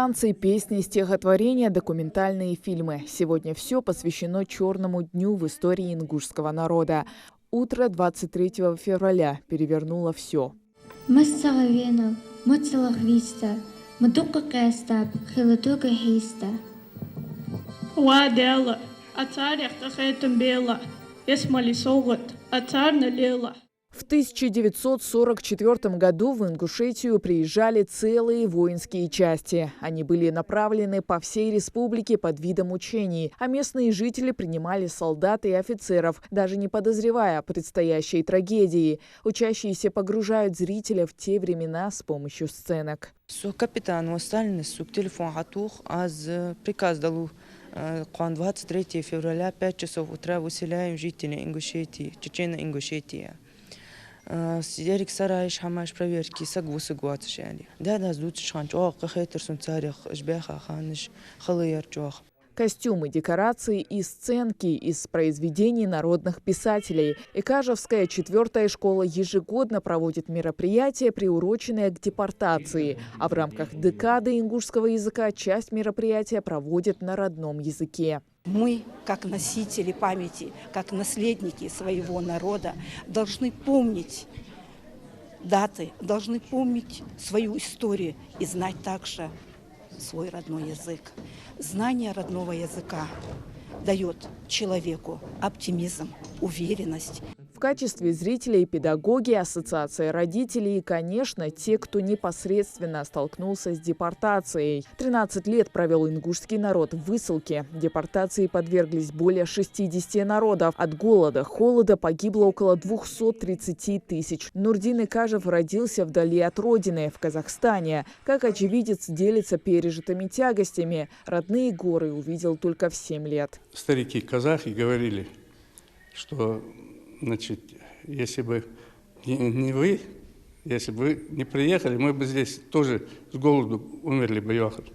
Танцы, песни, стихотворения, документальные фильмы. Сегодня все посвящено Черному дню в истории ингушского народа. Утро 23 февраля перевернуло все. В 1944 году в Ингушетию приезжали целые воинские части. Они были направлены по всей республике под видом учений, а местные жители принимали солдат и офицеров, даже не подозревая о предстоящей трагедии. Учащиеся погружают зрителя в те времена с помощью сценок. Капитан телефон приказ дал 23 февраля 5 часов утра выселяем жителей Ингушетии, Чечено-Ингушетия. Сидерик сарайш хамаш проверки сагвусыгват шали. Да сдут шанч кахетер сунцарих жбеха ханиш халыяр чох. Костюмы, декорации и сценки из произведений народных писателей. Икажевская 4-я школа ежегодно проводит мероприятия, приуроченные к депортации. А в рамках декады ингушского языка часть мероприятия проводят на родном языке. Мы, как носители памяти, как наследники своего народа, должны помнить даты, должны помнить свою историю и знать также свой родной язык. Знание родного языка дает человеку оптимизм, уверенность. В качестве зрителей педагоги, ассоциация родителей и, конечно, те, кто непосредственно столкнулся с депортацией. 13 лет провел ингушский народ в высылке. Депортации подверглись более 60 народов. От голода, холода погибло около 230 тысяч. Нурдин Икажев родился вдали от родины, в Казахстане. Как очевидец делится пережитыми тягостями. Родные горы увидел только в 7 лет. Старики-казахи говорили, что... Значит, если бы не вы, если бы вы не приехали, мы бы здесь тоже с голоду умерли бы, Йохар.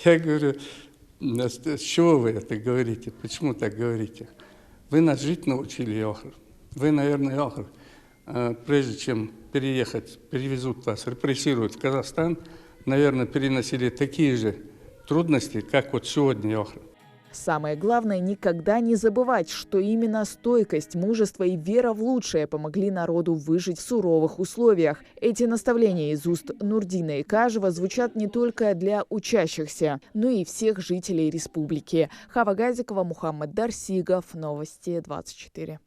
Я говорю, с чего вы это говорите? Почему так говорите? Вы нас жить научили, Йохар. Вы, наверное, Йохар, прежде чем переехать, перевезут вас, репрессируют в Казахстан, наверное, переносили такие же трудности, как вот сегодня, Йохар. Самое главное – никогда не забывать, что именно стойкость, мужество и вера в лучшее помогли народу выжить в суровых условиях. Эти наставления из уст Нурдина Икажева звучат не только для учащихся, но и всех жителей республики. Хава Газикова, Мухаммад Дарсигов, Новости 24.